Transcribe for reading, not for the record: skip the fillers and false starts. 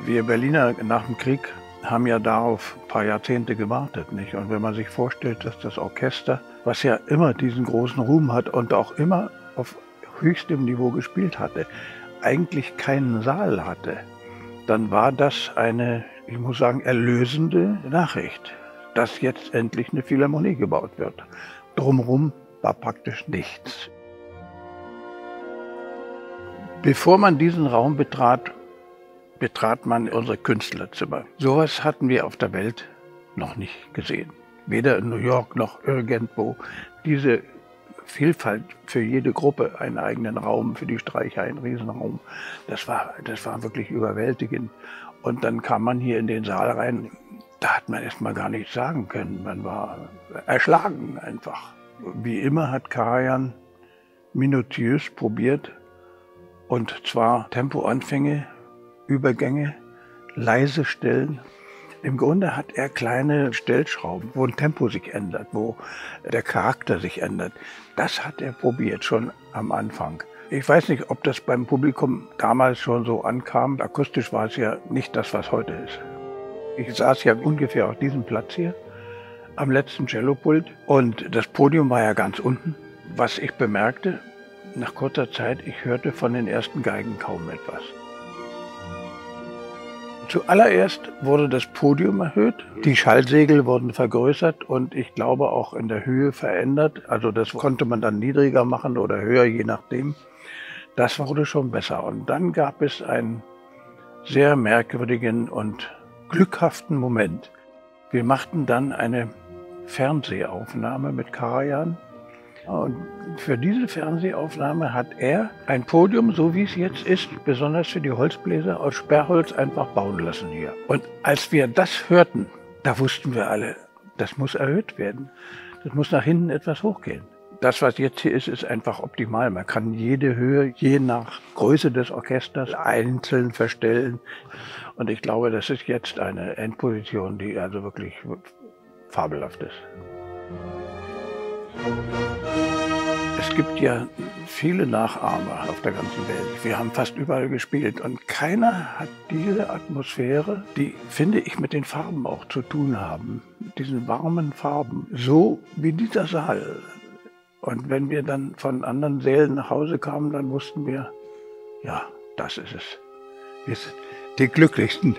Wir Berliner nach dem Krieg haben ja darauf ein paar Jahrzehnte gewartet, nicht? Und wenn man sich vorstellt, dass das Orchester, was ja immer diesen großen Ruhm hat und auch immer auf höchstem Niveau gespielt hatte, eigentlich keinen Saal hatte, dann war das eine, ich muss sagen, erlösende Nachricht, dass jetzt endlich eine Philharmonie gebaut wird. Drumherum war praktisch nichts. Bevor man diesen Raum betrat man unsere Künstlerzimmer. Sowas hatten wir auf der Welt noch nicht gesehen. Weder in New York noch irgendwo. Diese Vielfalt für jede Gruppe, einen eigenen Raum, für die Streicher einen Riesenraum. Das war wirklich überwältigend. Und dann kam man hier in den Saal rein, da hat man erst mal gar nichts sagen können. Man war erschlagen einfach. Wie immer hat Karajan minutiös probiert, und zwar Tempoanfänge, Übergänge, leise Stellen. Im Grunde hat er kleine Stellschrauben, wo ein Tempo sich ändert, wo der Charakter sich ändert. Das hat er probiert, schon am Anfang. Ich weiß nicht, ob das beim Publikum damals schon so ankam. Akustisch war es ja nicht das, was heute ist. Ich saß ja ungefähr auf diesem Platz hier, am letzten Cellopult. Und das Podium war ja ganz unten. Was ich bemerkte, nach kurzer Zeit, ich hörte von den ersten Geigen kaum etwas. Zuallererst wurde das Podium erhöht, die Schallsegel wurden vergrößert und ich glaube auch in der Höhe verändert. Also das konnte man dann niedriger machen oder höher, je nachdem. Das wurde schon besser. Und dann gab es einen sehr merkwürdigen und glückhaften Moment. Wir machten dann eine Fernsehaufnahme mit Karajan. Und für diese Fernsehaufnahme hat er ein Podium, so wie es jetzt ist, besonders für die Holzbläser, aus Sperrholz einfach bauen lassen hier. Und als wir das hörten, da wussten wir alle, das muss erhöht werden. Das muss nach hinten etwas hochgehen. Das, was jetzt hier ist, ist einfach optimal. Man kann jede Höhe, je nach Größe des Orchesters, einzeln verstellen. Und ich glaube, das ist jetzt eine Endposition, die also wirklich fabelhaft ist. Es gibt ja viele Nachahmer auf der ganzen Welt. Wir haben fast überall gespielt und keiner hat diese Atmosphäre, die, finde ich, mit den Farben auch zu tun haben, mit diesen warmen Farben, so wie dieser Saal. Und wenn wir dann von anderen Sälen nach Hause kamen, dann wussten wir, ja, das ist es. Wir sind die Glücklichsten.